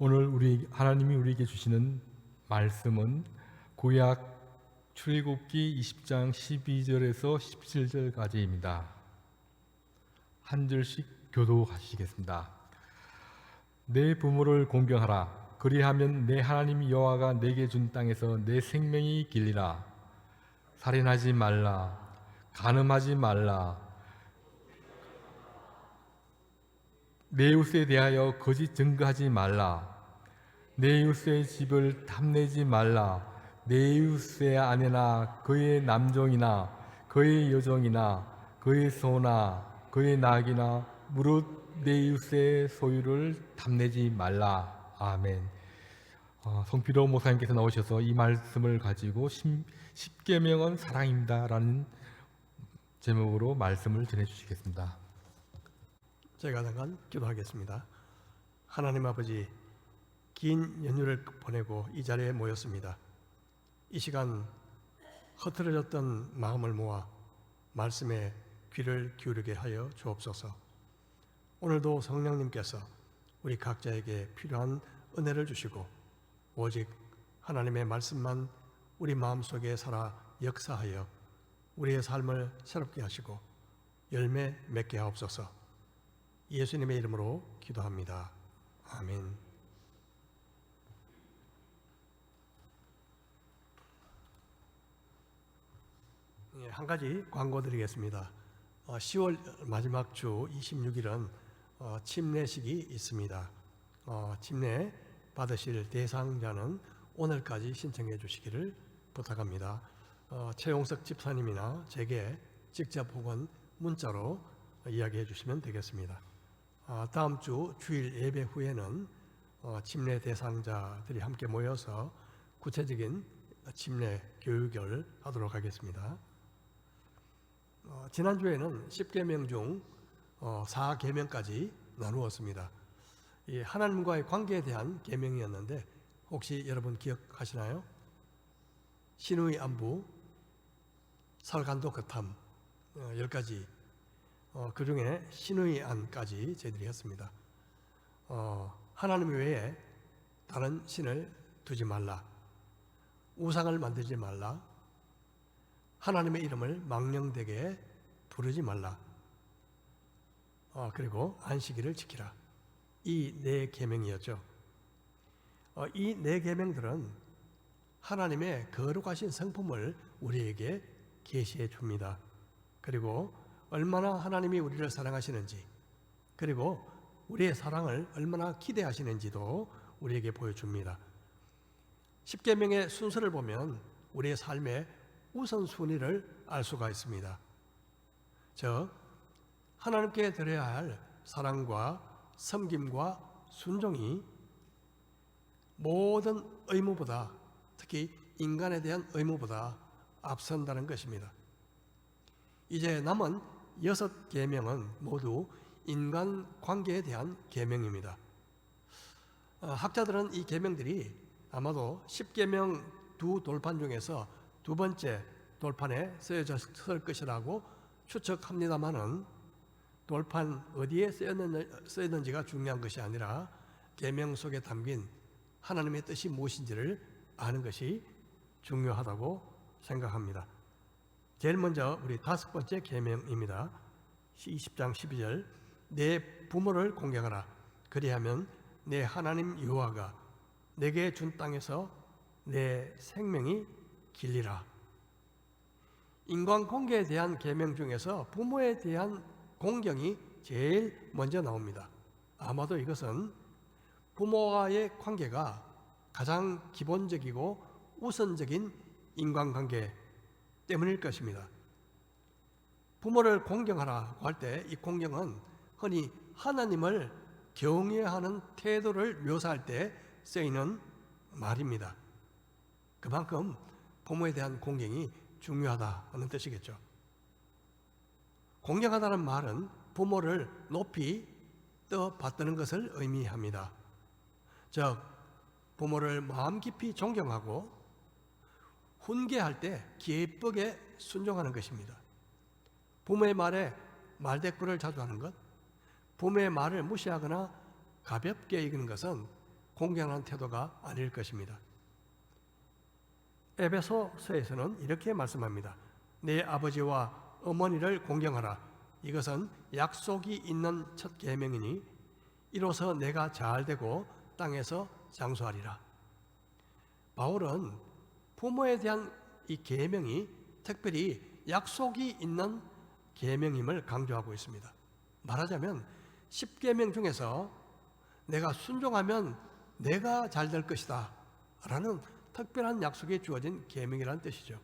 오늘 하나님이 우리에게 주시는 말씀은 구약 출애굽기 20장 12절에서 17절까지입니다. 한 절씩 교독하시겠습니다. 내 부모를 공경하라. 그리하면 내 하나님 여호와가 내게 준 땅에서 내 생명이 길리라. 살인하지 말라. 간음하지 말라. 내 이웃에 대하여 거짓 증거하지 말라. 내 이웃의 집을 탐내지 말라. 내 이웃의 아내나 그의 남종이나 그의 여종이나 그의 소나 그의 낙이나 무릇 내 이웃의 소유를 탐내지 말라. 아멘. 성필호 목사님께서 나오셔서 이 말씀을 가지고 십계명은 사랑입니다 라는 제목으로 말씀을 전해주시겠습니다. 제가 잠깐 기도하겠습니다. 하나님 아버지, 긴 연휴를 보내고 이 자리에 모였습니다. 이 시간 흐트러졌던 마음을 모아 말씀에 귀를 기울이게 하여 주옵소서. 오늘도 성령님께서 우리 각자에게 필요한 은혜를 주시고 오직 하나님의 말씀만 우리 마음속에 살아 역사하여 우리의 삶을 새롭게 하시고 열매 맺게 하옵소서. 예수님의 이름으로 기도합니다. 아멘. 한 가지 광고 드리겠습니다. 10월 마지막 주 26일은 침례식이 있습니다. 침례 받으실 대상자는 오늘까지 신청해 주시기를 부탁합니다. 최용석 집사님이나 제게 직접 혹은 문자로 이야기해 주시면 되겠습니다. 다음 주 주일 예배 후에는 침례 대상자들이 함께 모여서 구체적인 침례 교육을 하도록 하겠습니다. 지난주에는 10계명 중 4계명까지 나누었습니다. 이 하나님과의 관계에 대한 계명이었는데 혹시 여러분 기억하시나요? 신의 안부, 살간도 거탐 10가지, 그 중에 신의 안까지 저희들이 했습니다. 하나님 외에 다른 신을 두지 말라, 우상을 만들지 말라, 하나님의 이름을 망령되게 부르지 말라, 그리고 안식일을 지키라. 이 네 계명이었죠. 이 네 계명들은 하나님의 거룩하신 성품을 우리에게 계시해 줍니다. 그리고 얼마나 하나님이 우리를 사랑하시는지, 그리고 우리의 사랑을 얼마나 기대하시는지도 우리에게 보여줍니다. 10계명의 순서를 보면 우리의 삶의 우선순위를 알 수가 있습니다. 즉, 하나님께 드려야 할 사랑과 섬김과 순종이 모든 의무보다, 특히 인간에 대한 의무보다 앞선다는 것입니다. 이제 남은 6계명은 모두 인간 관계에 대한 계명입니다. 학자들은 이 계명들이 아마도 10계명 두 돌판 중에서 두 번째 돌판에 쓰여졌을 것이라고 추측합니다마는 돌판 어디에 쓰였는지가 중요한 것이 아니라 계명 속에 담긴 하나님의 뜻이 무엇인지를 아는 것이 중요하다고 생각합니다. 제일 먼저 우리 5번째 계명입니다. 20장 12절, 내 부모를 공경하라. 그리하면 내 하나님 여호와가 내게 준 땅에서 내 생명이 길리라. 인간관계에 대한 계명 중에서 부모에 대한 공경이 제일 먼저 나옵니다. 아마도 이것은 부모와의 관계가 가장 기본적이고 우선적인 인간관계 때문일 것입니다. 부모를 공경하라고 할 때 이 공경은 흔히 하나님을 경외하는 태도를 묘사할 때 쓰이는 말입니다. 그만큼 부모에 대한 공경이 중요하다는 뜻이겠죠. 공경하다는 말은 부모를 높이 받드는 것을 의미합니다. 즉, 부모를 마음 깊이 존경하고 훈계할 때 기쁘게 순종하는 것입니다. 부모의 말에 말대꾸를 자주 하는 것, 부모의 말을 무시하거나 가볍게 여기는 것은 공경하는 태도가 아닐 것입니다. 에베소서에서는 이렇게 말씀합니다. 내 아버지와 어머니를 공경하라. 이것은 약속이 있는 첫 계명이니 이로써 내가 잘 되고 땅에서 장수하리라. 바울은 부모에 대한 이 계명이 특별히 약속이 있는 계명임을 강조하고 있습니다. 말하자면 10계명 중에서 내가 순종하면 내가 잘 될 것이다 라는 특별한 약속이 주어진 계명이라는 뜻이죠.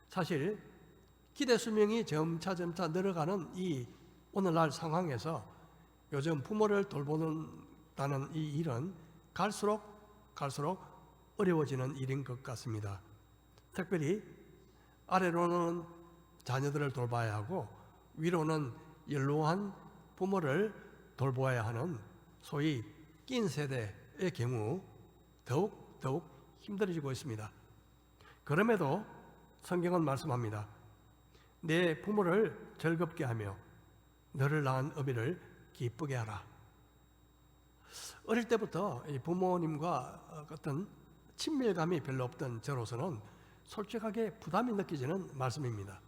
사실 기대 수명이 점차 늘어가는 이 오늘날 상황에서 요즘 부모를 돌보는다는 이 일은 갈수록 어려워지는 일인 것 같습니다. 특별히 아래로는 자녀들을 돌봐야 하고 위로는 연로한 부모를 돌보아야 하는 소위 낀 세대의 경우 더욱 힘들어지고 있습니다. 그럼에도 성경은 말씀합니다. 내 부모를 즐겁게 하며 너를 낳은 어미를 기쁘게 하라. 어릴 때부터 이 부모님과 어떤 친밀감이 별로 없던 저로서는 솔직하게 부담이 느껴지는 말씀입니다.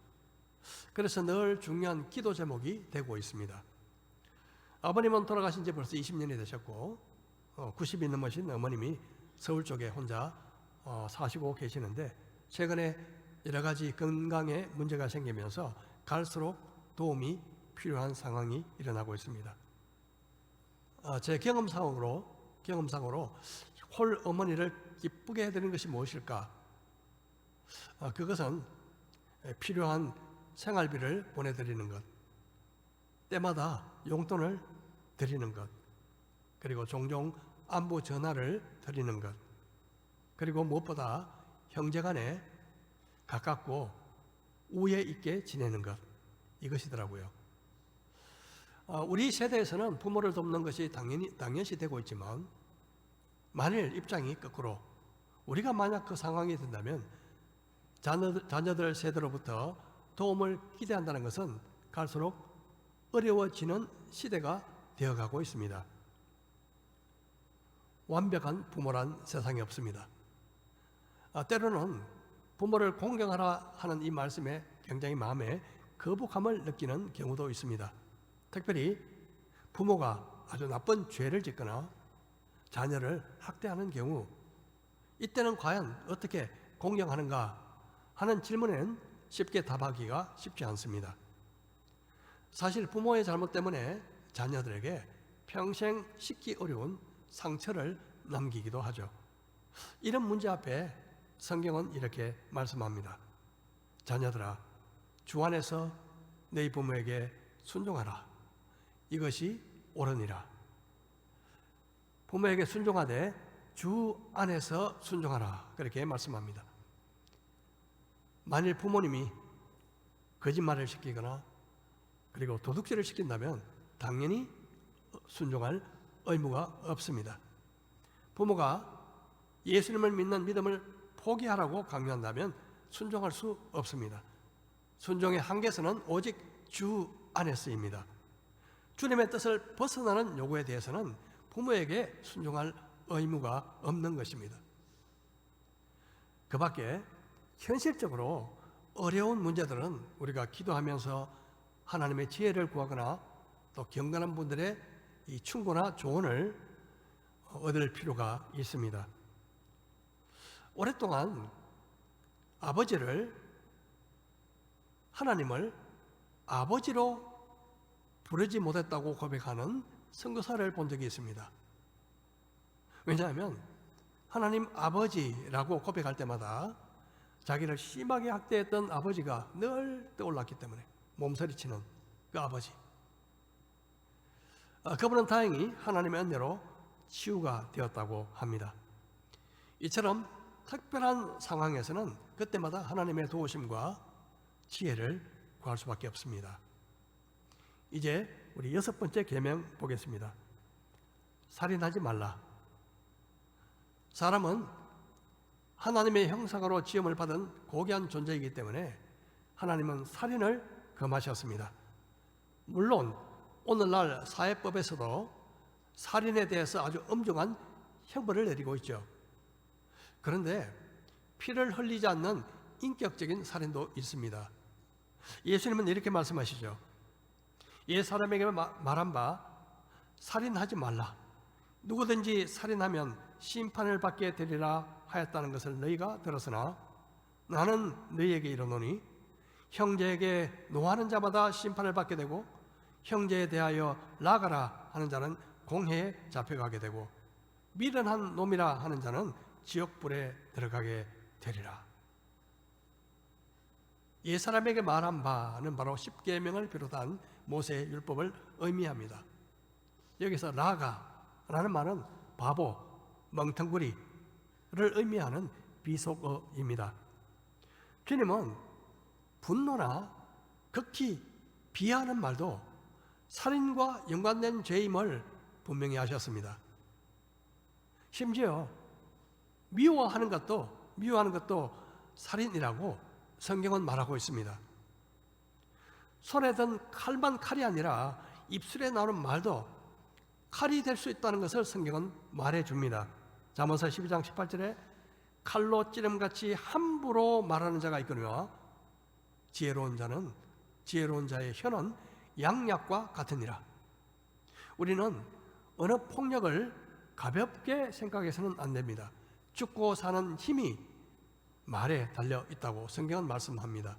그래서 늘 중요한 기도 제목이 되고 있습니다. 아버님은 돌아가신 지 벌써 20년이 되셨고 90이 넘으신 어머님이 서울 쪽에 혼자 사시고 계시는데 최근에 여러 가지 건강에 문제가 생기면서 갈수록 도움이 필요한 상황이 일어나고 있습니다. 제 경험상으로 홀 어머니를 기쁘게 해드리는 것이 무엇일까? 그것은 필요한 생활비를 보내드리는 것, 때마다 용돈을 드리는 것, 그리고 종종 안부 전화를 드리는 것, 그리고 무엇보다 형제간에 가깝고 우애 있게 지내는 것, 이것이더라고요. 우리 세대에서는 부모를 돕는 것이 당연시 되고 있지만 만일 입장이 거꾸로 우리가 만약 그 상황이 된다면 자녀들 세대로부터 도움을 기대한다는 것은 갈수록 어려워지는 시대가 되어가고 있습니다. 완벽한 부모란 세상에 없습니다. 때로는 부모를 공경하라 하는 이 말씀에 굉장히 마음에 거북함을 느끼는 경우도 있습니다. 특별히 부모가 아주 나쁜 죄를 짓거나 자녀를 학대하는 경우, 이때는 과연 어떻게 공경하는가 하는 질문에는 쉽게 답하기가 쉽지 않습니다. 사실 부모의 잘못 때문에 자녀들에게 평생 씻기 어려운 상처를 남기기도 하죠. 이런 문제 앞에 성경은 이렇게 말씀합니다. 자녀들아, 주 안에서 너희 부모에게 순종하라. 이것이 옳으니라. 부모에게 순종하되 주 안에서 순종하라. 그렇게 말씀합니다. 만일 부모님이 거짓말을 시키거나 그리고 도둑질을 시킨다면 당연히 순종할 의무가 없습니다. 부모가 예수님을 믿는 믿음을 포기하라고 강요한다면 순종할 수 없습니다. 순종의 한계선은 오직 주 안에 쓰입니다. 주님의 뜻을 벗어나는 요구에 대해서는 부모에게 순종할 의무가 없는 것입니다. 그 밖에 현실적으로 어려운 문제들은 우리가 기도하면서 하나님의 지혜를 구하거나 또 경건한 분들의 이 충고나 조언을 얻을 필요가 있습니다. 오랫동안 하나님을 아버지로 부르지 못했다고 고백하는 선교사를 본 적이 있습니다. 왜냐하면 하나님 아버지라고 고백할 때마다 자기를 심하게 학대했던 아버지가 늘 떠올랐기 때문에 몸서리치는 그 아버지. 그분은 다행히 하나님의 은혜로 치유가 되었다고 합니다. 이처럼 특별한 상황에서는 그때마다 하나님의 도우심과 지혜를 구할 수밖에 없습니다. 이제 우리 6번째 계명 보겠습니다. 살인하지 말라. 사람은 하나님의 형상으로 지음을 받은 고귀한 존재이기 때문에 하나님은 살인을 금하셨습니다. 물론 오늘날 사회법에서도 살인에 대해서 아주 엄중한 형벌을 내리고 있죠. 그런데 피를 흘리지 않는 인격적인 살인도 있습니다. 예수님은 이렇게 말씀하시죠. 옛 사람에게 말한 바 살인하지 말라. 누구든지 살인하면 심판을 받게 되리라 하였다는 것을 너희가 들었으나 나는 너희에게 이르노니 형제에게 노하는 자마다 심판을 받게 되고 형제에 대하여 나가라 하는 자는 공회에 잡혀가게 되고 미련한 놈이라 하는 자는 지옥불에 들어가게 되리라. 옛 사람에게 말한 바는 바로 십계명을 비롯한 모세의 율법을 의미합니다. 여기서 라가라는 말은 바보, 멍텅구리를 의미하는 비속어입니다. 주님은 분노나 극히 비하하는 말도 살인과 연관된 죄임을 분명히 하셨습니다. 심지어 미워하는 것도 살인이라고 성경은 말하고 있습니다. 손에 든 칼만 칼이 아니라 입술에 나오는 말도 칼이 될 수 있다는 것을 성경은 말해줍니다. 잠언서 12장 18절에 칼로 찌름같이 함부로 말하는 자가 있거니와 지혜로운 자의 혀는 양약과 같으니라. 우리는 어느 폭력을 가볍게 생각해서는 안 됩니다. 죽고 사는 힘이 말에 달려 있다고 성경은 말씀합니다.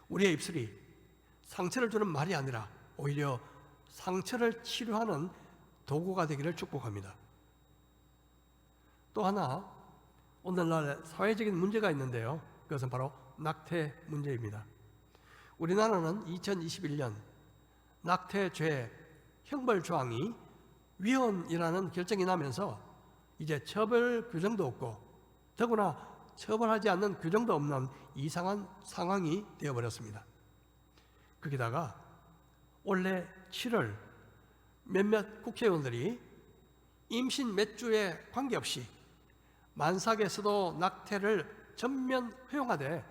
우리의 입술이 상처를 주는 말이 아니라 오히려 상처를 치료하는 도구가 되기를 축복합니다. 또 하나 오늘날 사회적인 문제가 있는데요. 그것은 바로 낙태 문제입니다. 우리나라는 2021년 낙태죄 형벌 조항이 위헌이라는 결정이 나면서 이제 처벌 규정도 없고 더구나 처벌하지 않는 규정도 없는 이상한 상황이 되어버렸습니다. 거기다가 올해 7월 몇몇 국회의원들이 임신 몇 주에 관계없이 만삭에서도 낙태를 전면 허용하되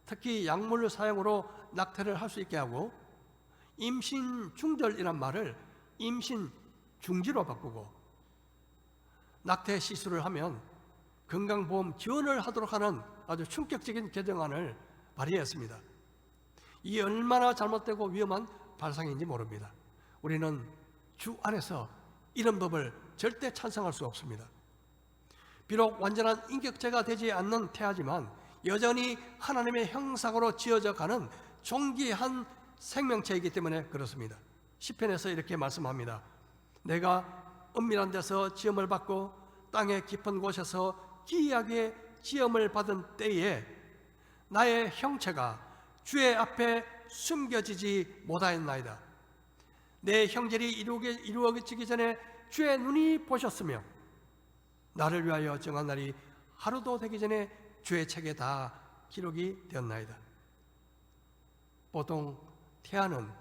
특히 약물 사용으로 낙태를 할 수 있게 하고 임신 중절이란 말을 임신 중지로 바꾸고 낙태 시술을 하면 건강보험 지원을 하도록 하는 아주 충격적인 개정안을 발의했습니다. 이 얼마나 잘못되고 위험한 발상인지 모릅니다. 우리는 주 안에서 이런 법을 절대 찬성할 수 없습니다. 비록 완전한 인격체가 되지 않는 태아지만 여전히 하나님의 형상으로 지어져 가는 존귀한 생명체이기 때문에 그렇습니다. 시편에서 이렇게 말씀합니다. 내가 은밀한 데서 지음을 받고 땅의 깊은 곳에서 기이하게 지음을 받은 때에 나의 형체가 주의 앞에 숨겨지지 못하였나이다. 내 형절이 이루어지기 전에 주의 눈이 보셨으며 나를 위하여 정한 날이 하루도 되기 전에 주의 책에 다 기록이 되었나이다. 보통 태아는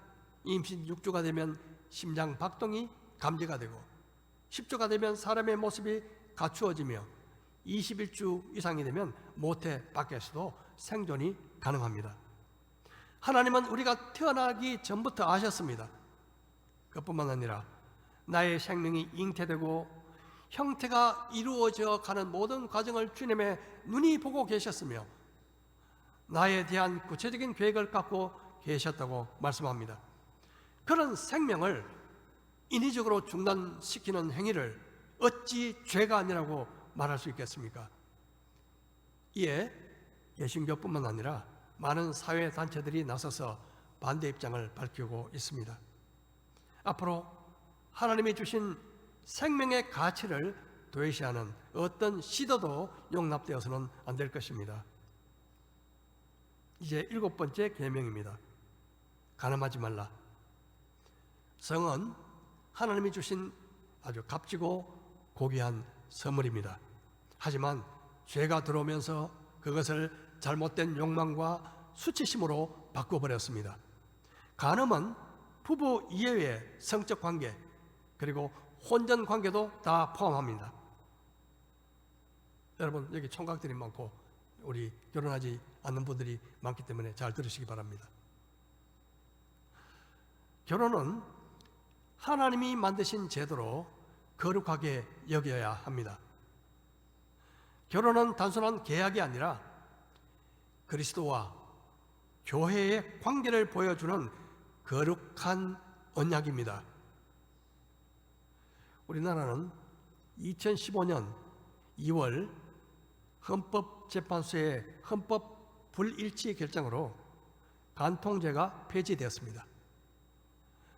임신 6주가 되면 심장 박동이 감지가 되고 10주가 되면 사람의 모습이 갖추어지며 21주 이상이 되면 모태 밖에서도 생존이 가능합니다. 하나님은 우리가 태어나기 전부터 아셨습니다. 그뿐만 아니라 나의 생명이 잉태되고 형태가 이루어져 가는 모든 과정을 주님의 눈이 보고 계셨으며 나에 대한 구체적인 계획을 갖고 계셨다고 말씀합니다. 그런 생명을 인위적으로 중단시키는 행위를 어찌 죄가 아니라고 말할 수 있겠습니까? 이에 개신교뿐만 아니라 많은 사회단체들이 나서서 반대 입장을 밝히고 있습니다. 앞으로 하나님이 주신 생명의 가치를 도외시하는 어떤 시도도 용납되어서는 안 될 것입니다. 이제 7번째 계명입니다. 간음하지 말라. 성은 하나님이 주신 아주 값지고 고귀한 선물입니다. 하지만 죄가 들어오면서 그것을 잘못된 욕망과 수치심으로 바꿔버렸습니다. 간음은 부부 이외의 성적 관계 그리고 혼전 관계도 다 포함합니다. 여러분 여기 총각들이 많고 우리 결혼하지 않는 분들이 많기 때문에 잘 들으시기 바랍니다. 결혼은 하나님이 만드신 제도로 거룩하게 여겨야 합니다. 결혼은 단순한 계약이 아니라 그리스도와 교회의 관계를 보여주는 거룩한 언약입니다. 우리나라는 2015년 2월 헌법재판소의 헌법 불일치 결정으로 간통죄가 폐지되었습니다.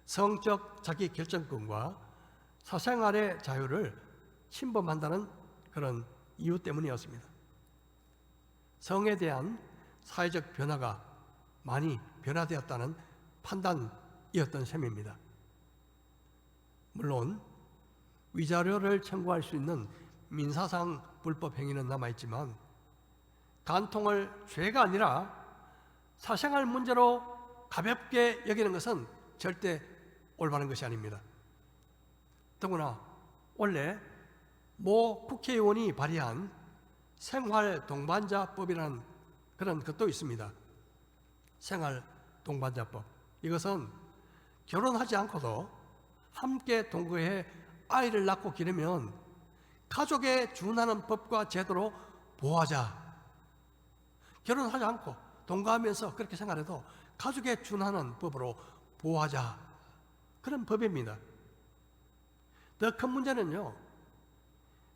성적 자기 결정권과 사생활의 자유를 침범한다는 그런 이유 때문이었습니다. 성에 대한 사회적 변화가 많이 변화되었다는 판단이었던 셈입니다. 물론 위자료를 청구할 수 있는 민사상 불법 행위는 남아있지만 간통을 죄가 아니라 사생활 문제로 가볍게 여기는 것은 절대 올바른 것이 아닙니다. 더구나 원래 모 국회의원이 발의한 생활동반자법이라는 그런 것도 있습니다. 생활동반자법. 이것은 결혼하지 않고도 함께 동거해 아이를 낳고 기르면 가족에 준하는 법과 제도로 보호하자. 결혼하지 않고 동거하면서 그렇게 생활해도 가족에 준하는 법으로 보호하자. 그런 법입니다. 더 큰 문제는요,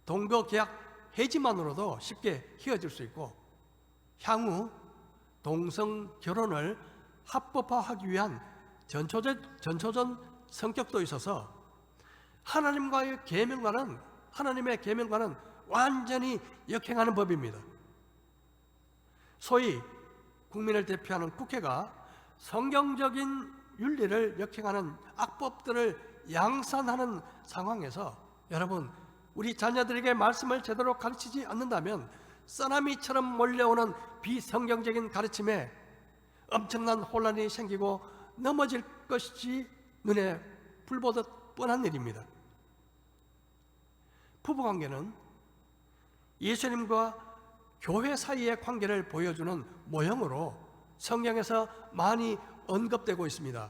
동거 계약 해지만으로도 쉽게 헤어질 수 있고 향후 동성 결혼을 합법화하기 위한 전초전 성격도 있어서 하나님의 계명과는 완전히 역행하는 법입니다. 소위 국민을 대표하는 국회가 성경적인 윤리를 역행하는 악법들을 양산하는 상황에서 여러분, 우리 자녀들에게 말씀을 제대로 가르치지 않는다면 쓰나미처럼 몰려오는 비성경적인 가르침에 엄청난 혼란이 생기고 넘어질 것이 눈에 불보듯 뻔한 일입니다. 부부관계는 예수님과 교회 사이의 관계를 보여주는 모형으로 성경에서 많이 언급되고 있습니다.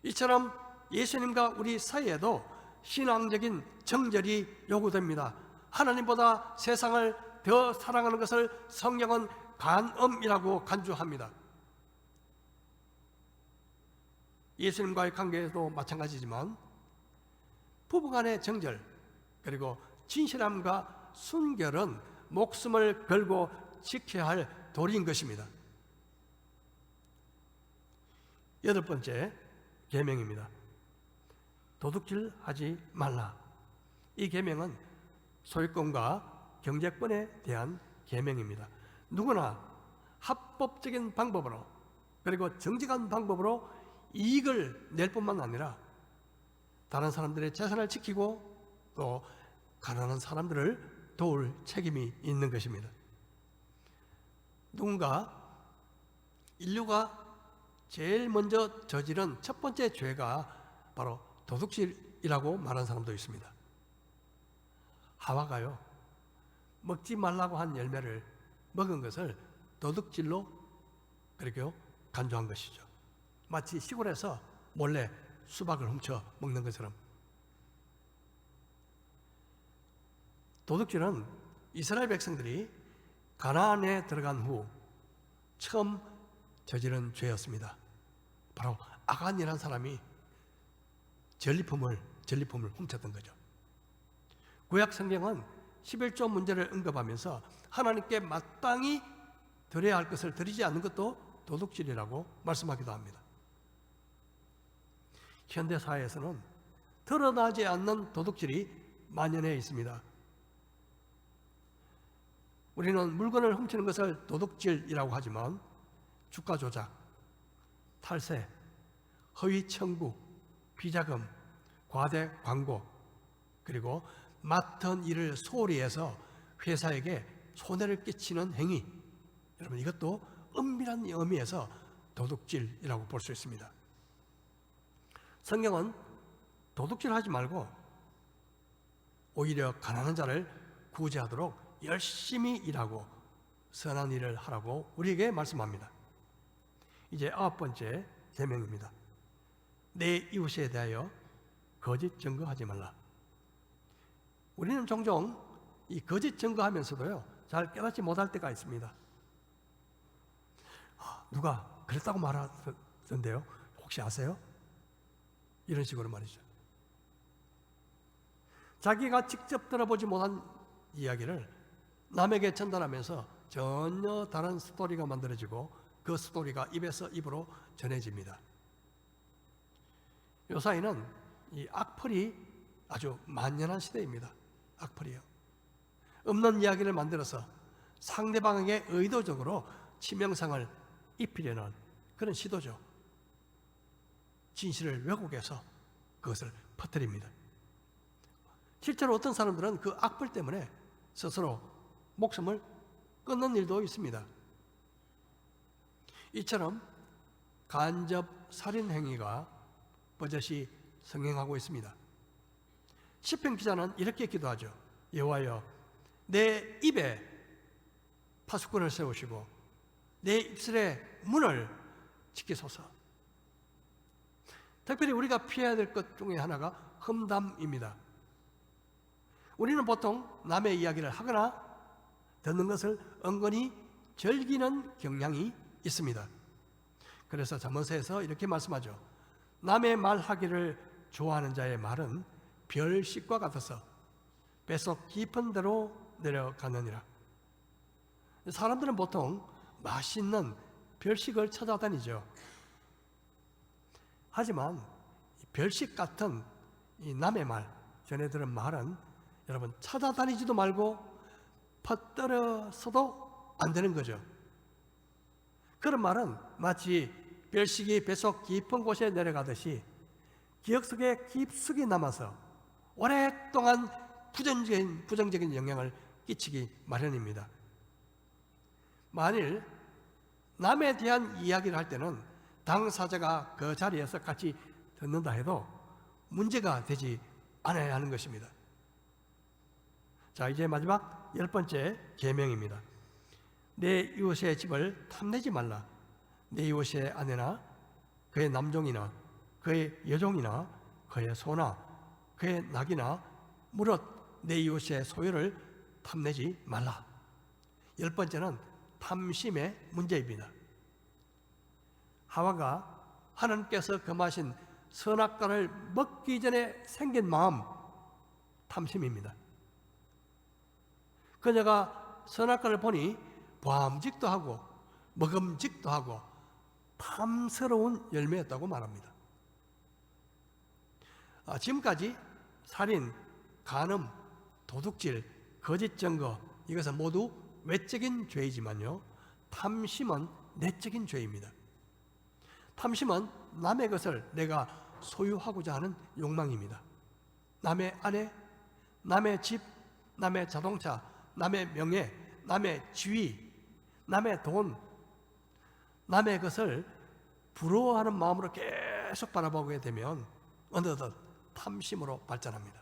이처럼 예수님과 우리 사이에도 신앙적인 정절이 요구됩니다. 하나님보다 세상을 더 사랑하는 것을 성경은 간음이라고 간주합니다. 예수님과의 관계에도 마찬가지지만 부부간의 정절 그리고 진실함과 순결은 목숨을 걸고 지켜야 할 도리인 것입니다. 8번째 계명입니다. 도둑질하지 말라. 이 계명은 소유권과 경제권에 대한 계명입니다. 누구나 합법적인 방법으로 그리고 정직한 방법으로 이익을 낼 뿐만 아니라 다른 사람들의 재산을 지키고 또 가난한 사람들을 도울 책임이 있는 것입니다. 누군가 인류가 제일 먼저 저지른 첫 번째 죄가 바로 도둑질이라고 말하는 사람도 있습니다. 하와가요, 먹지 말라고 한 열매를 먹은 것을 도둑질로 그렇게 간주한 것이죠. 마치 시골에서 몰래 수박을 훔쳐 먹는 것처럼. 도둑질은 이스라엘 백성들이 가나안에 들어간 후 처음 저지른 죄였습니다. 바로 아간이라는 사람이 전리품을 훔쳤던 거죠. 구약 성경은 11조 문제를 언급하면서 하나님께 마땅히 드려야 할 것을 드리지 않는 것도 도둑질이라고 말씀하기도 합니다. 현대 사회에서는 드러나지 않는 도둑질이 만연해 있습니다. 우리는 물건을 훔치는 것을 도둑질이라고 하지만 주가 조작, 탈세, 허위 청구, 비자금, 과대 광고, 그리고 맡은 일을 소홀히 해서 회사에게 손해를 끼치는 행위, 여러분 이것도 은밀한 의미에서 도둑질이라고 볼 수 있습니다. 성경은 도둑질하지 말고 오히려 가난한 자를 구제하도록 열심히 일하고 선한 일을 하라고 우리에게 말씀합니다. 이제 9번째 계명입니다. 내 이웃에 대하여 거짓 증거하지 말라. 우리는 종종 이 거짓 증거하면서도요, 잘 깨닫지 못할 때가 있습니다. 누가 그랬다고 말하던데요? 혹시 아세요? 이런 식으로 말이죠. 자기가 직접 들어보지 못한 이야기를 남에게 전달하면서 전혀 다른 스토리가 만들어지고 그 스토리가 입에서 입으로 전해집니다. 요사이는 이 악플이 아주 만연한 시대입니다. 악플이요. 없는 이야기를 만들어서 상대방에게 의도적으로 치명상을 입히려는 그런 시도죠. 진실을 왜곡해서 그것을 퍼뜨립니다. 실제로 어떤 사람들은 그 악플 때문에 스스로 목숨을 끊는 일도 있습니다. 이처럼 간접 살인 행위가 버젓이 성행하고 있습니다. 시편 기자는 이렇게 기도하죠. 여호와여, 내 입에 파수꾼을 세우시고 내 입술의 문을 지키소서. 특별히 우리가 피해야 될 것 중에 하나가 험담입니다. 우리는 보통 남의 이야기를 하거나 듣는 것을 은근히 즐기는 경향이 있습니다. 그래서 잠언서에서 이렇게 말씀하죠. 남의 말하기를 좋아하는 자의 말은 별식과 같아서 뱃속 깊은 데로 내려가느니라. 사람들은 보통 맛있는 별식을 찾아다니죠. 하지만 별식 같은 이 남의 말, 전해 들은 말은 여러분 찾아다니지도 말고 퍼뜨려서도 안 되는 거죠. 그런 말은 마치 별식이 뱃속 깊은 곳에 내려가듯이 기억 속에 깊숙이 남아서 오랫동안 부정적인 영향을 끼치기 마련입니다. 만일 남에 대한 이야기를 할 때는 당사자가 그 자리에서 같이 듣는다 해도 문제가 되지 않아야 하는 것입니다. 자, 이제 마지막 10번째 계명입니다. 내 이웃의 집을 탐내지 말라. 내 이웃의 아내나 그의 남종이나 그의 여종이나 그의 소나 그의 낙이나 무릇 내 이웃의 소유를 탐내지 말라. 10번째는 탐심의 문제입니다. 하와가 하나님께서 금하신 선악과를 먹기 전에 생긴 마음, 탐심입니다. 그녀가 선악과를 보니 보암직도 하고 먹음직도 하고 탐스러운 열매였다고 말합니다. 지금까지 살인, 간음, 도둑질, 거짓 증거, 이것은 모두 외적인 죄이지만요, 탐심은 내적인 죄입니다. 탐심은 남의 것을 내가 소유하고자 하는 욕망입니다. 남의 아내, 남의 집, 남의 자동차, 남의 명예, 남의 지위, 남의 돈, 남의 것을 부러워하는 마음으로 계속 바라보게 되면 어느덧 탐심으로 발전합니다.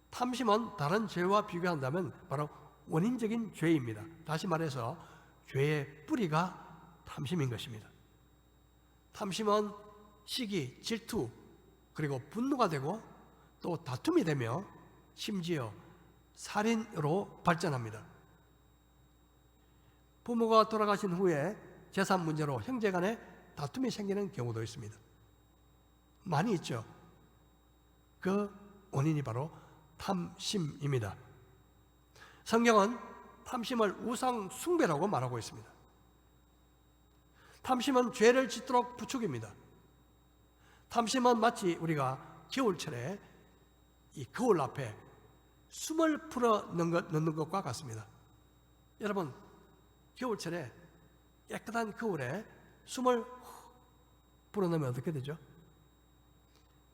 탐심은 다른 죄와 비교한다면 바로 원인적인 죄입니다. 다시 말해서 죄의 뿌리가 탐심인 것입니다. 탐심은 시기, 질투, 그리고 분노가 되고 또 다툼이 되며 심지어 살인으로 발전합니다. 부모가 돌아가신 후에 재산 문제로 형제 간에 다툼이 생기는 경우도 있습니다. 많이 있죠. 그 원인이 바로 탐심입니다. 성경은 탐심을 우상 숭배라고 말하고 있습니다. 탐심은 죄를 짓도록 부추깁니다. 탐심은 마치 우리가 겨울철에 이 거울 앞에 숨을 풀어 넣는 것과 같습니다. 여러분, 겨울철에 깨끗한 거울에 숨을 불어넣으면 어떻게 되죠?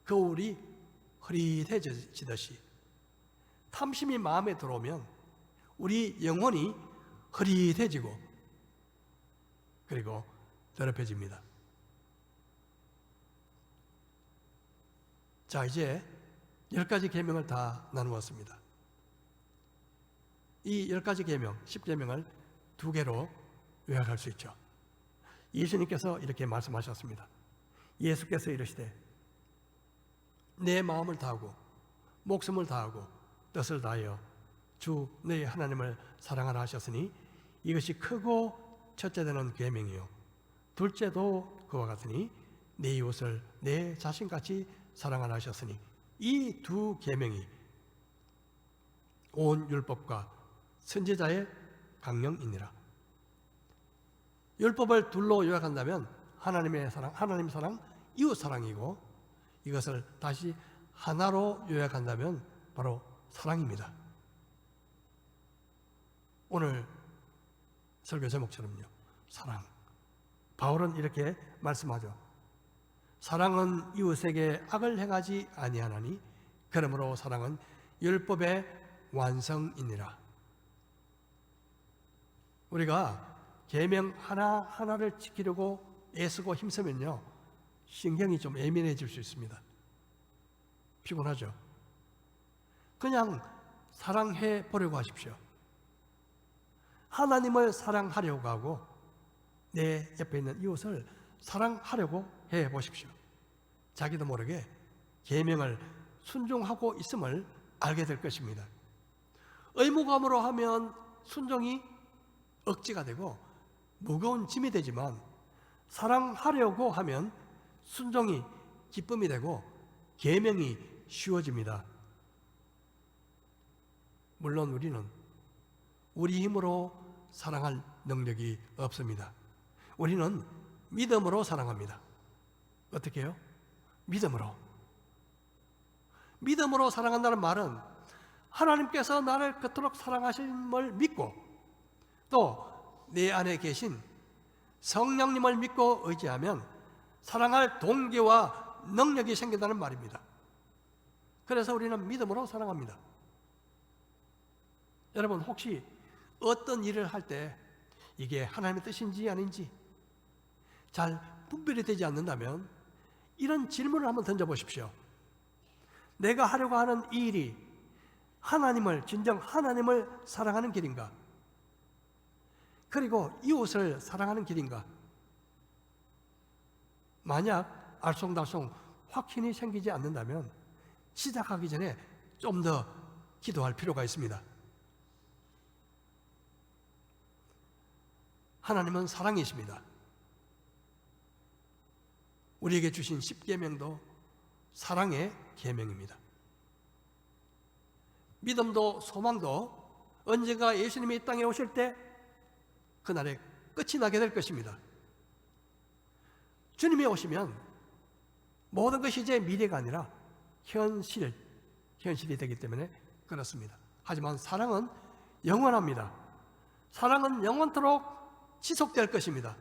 거울이 흐릿해지듯이 탐심이 마음에 들어오면 우리 영혼이 흐릿해지고 그리고 더럽혀집니다. 자, 이제 10가지 계명을 다 나누었습니다. 이 10가지 계명, 10계명을 2개로 요약할 수 있죠. 예수님께서 이렇게 말씀하셨습니다. 예수께서 이르시되 내 마음을 다하고 목숨을 다하고 뜻을 다하여 주 너희 하나님을 사랑하라 하셨으니 이것이 크고 첫째 되는 계명이요 둘째도 그와 같으니 내 이웃을 내 자신같이 사랑하라 하셨으니 이 두 계명이 온 율법과 선지자의 강령이니라. 율법을 둘로 요약한다면 하나님의 사랑, 하나님 사랑, 이웃 사랑이고 이것을 다시 하나로 요약한다면 바로 사랑입니다. 오늘 설교 제목처럼요. 사랑. 바울은 이렇게 말씀하죠. 사랑은 이웃에게 악을 행하지 아니하나니 그러므로 사랑은 율법의 완성이니라. 우리가 계명 하나하나를 지키려고 애쓰고 힘쓰면요 신경이 좀 예민해질 수 있습니다. 피곤하죠. 그냥 사랑해 보려고 하십시오. 하나님을 사랑하려고 하고 내 옆에 있는 이웃을 사랑하려고 해 보십시오. 자기도 모르게 계명을 순종하고 있음을 알게 될 것입니다. 의무감으로 하면 순종이 억지가 되고 무거운 짐이 되지만 사랑하려고 하면 순종이 기쁨이 되고 계명이 쉬워집니다. 물론 우리는 우리 힘으로 사랑할 능력이 없습니다. 우리는 믿음으로 사랑합니다. 어떻게 해요? 믿음으로. 믿음으로 사랑한다는 말은 하나님께서 나를 그토록 사랑하심을 믿고 또 내 안에 계신 성령님을 믿고 의지하면 사랑할 동기와 능력이 생긴다는 말입니다. 그래서 우리는 믿음으로 사랑합니다. 여러분 혹시 어떤 일을 할 때 이게 하나님의 뜻인지 아닌지 잘 분별이 되지 않는다면 이런 질문을 한번 던져보십시오. 내가 하려고 하는 이 일이 진정 하나님을 사랑하는 길인가? 그리고 이웃을 사랑하는 길인가? 만약 알쏭달쏭 확신이 생기지 않는다면 시작하기 전에 좀 더 기도할 필요가 있습니다. 하나님은 사랑이십니다. 우리에게 주신 십계명도 사랑의 계명입니다. 믿음도 소망도 언젠가 예수님이 이 땅에 오실 때 그날에 끝이 나게 될 것입니다. 주님이 오시면 모든 것이 이제 미래가 아니라 현실이 되기 때문에 그렇습니다. 하지만 사랑은 영원합니다. 사랑은 영원토록 지속될 것입니다.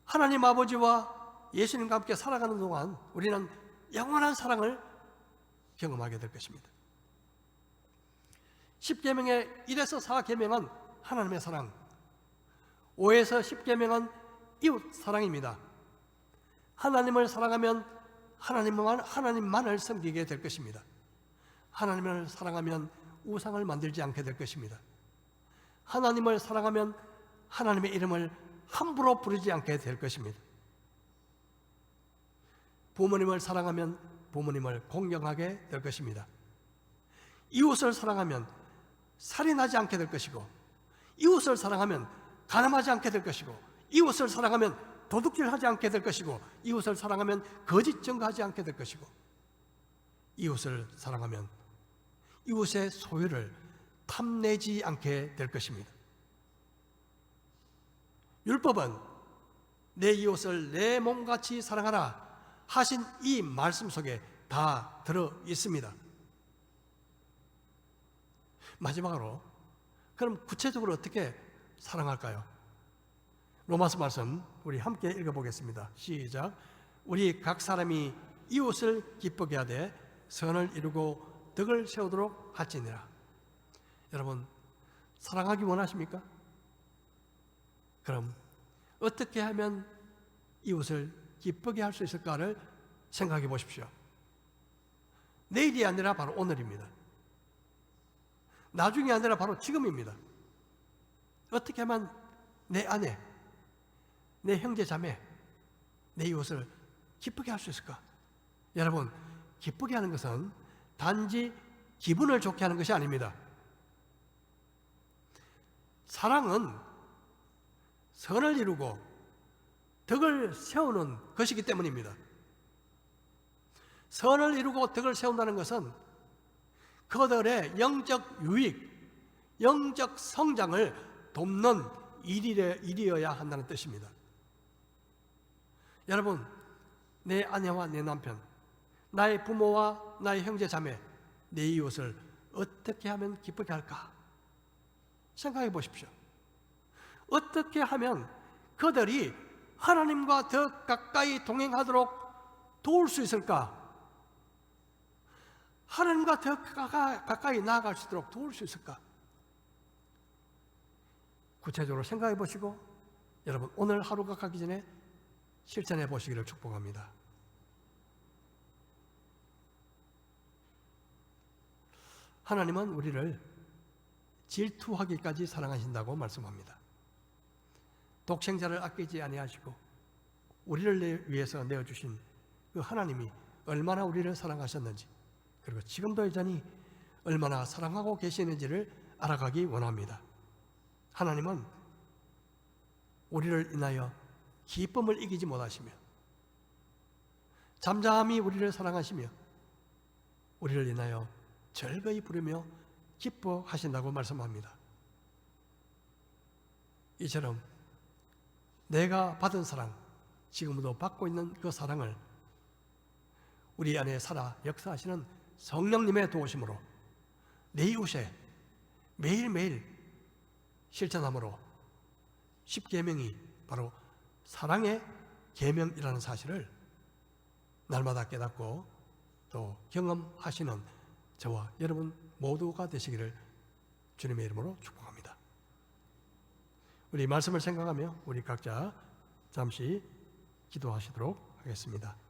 하나님 아버지와 예수님과 함께 살아가는 동안 우리는 영원한 사랑을 경험하게 될 것입니다. 10계명의 1에서 4계명은 하나님의 사랑, 5에서 10계명은 이웃 사랑입니다. 하나님을 사랑하면 하나님만을 섬기게 될 것입니다. 하나님을 사랑하면 우상을 만들지 않게 될 것입니다. 하나님을 사랑하면 하나님의 이름을 함부로 부르지 않게 될 것입니다. 부모님을 사랑하면 부모님을 공경하게 될 것입니다. 이웃을 사랑하면 살인하지 않게 될 것이고, 이웃을 사랑하면 가늠하지 않게 될 것이고, 이웃을 사랑하면 도둑질하지 않게 될 것이고, 이웃을 사랑하면 거짓 증거하지 않게 될 것이고, 이웃을 사랑하면 이웃의 소유를 탐내지 않게 될 것입니다. 율법은 내 이웃을 내 몸같이 사랑하라 하신 이 말씀 속에 다 들어 있습니다. 마지막으로 그럼 구체적으로 어떻게 사랑할까요? 로마서 말씀 우리 함께 읽어보겠습니다. 시작. 우리 각 사람이 이웃을 기쁘게 하되 선을 이루고 덕을 세우도록 할지니라. 여러분 사랑하기 원하십니까? 그럼 어떻게 하면 이웃을 기쁘게 할 수 있을까를 생각해 보십시오. 내일이 아니라 바로 오늘입니다. 나중이 아니라 바로 지금입니다. 어떻게 하면 내 아내, 내 형제 자매, 내 이웃을 기쁘게 할 수 있을까? 여러분 기쁘게 하는 것은 단지 기분을 좋게 하는 것이 아닙니다. 사랑은 선을 이루고 덕을 세우는 것이기 때문입니다. 선을 이루고 덕을 세운다는 것은 그들의 영적 유익, 영적 성장을 돕는 일이어야 한다는 뜻입니다. 여러분, 내 아내와 내 남편, 나의 부모와 나의 형제 자매, 내 이웃을 어떻게 하면 기쁘게 할까? 생각해 보십시오. 어떻게 하면 그들이 하나님과 더 가까이 동행하도록 도울 수 있을까? 하나님과 더 가까이 나아갈 수 있도록 도울 수 있을까? 구체적으로 생각해 보시고 여러분 오늘 하루가 가기 전에 실천해 보시기를 축복합니다. 하나님은 우리를 질투하기까지 사랑하신다고 말씀합니다. 독생자를 아끼지 아니하시고 우리를 위해서 내어주신 그 하나님이 얼마나 우리를 사랑하셨는지, 그리고 지금도 여전히 얼마나 사랑하고 계시는지를 알아가기 원합니다. 하나님은 우리를 인하여 기쁨을 이기지 못하시며 잠잠히 우리를 사랑하시며 우리를 인하여 즐거이 부르며 기뻐하신다고 말씀합니다. 이처럼 내가 받은 사랑, 지금도 받고 있는 그 사랑을 우리 안에 살아 역사하시는 성령님의 도우심으로 내 이웃에 매일매일 실천함으로 10계명이 바로 사랑의 계명이라는 사실을 날마다 깨닫고 또 경험하시는 저와 여러분 모두가 되시기를 주님의 이름으로 축복합니다. 우리 말씀을 생각하며 우리 각자 잠시 기도하시도록 하겠습니다.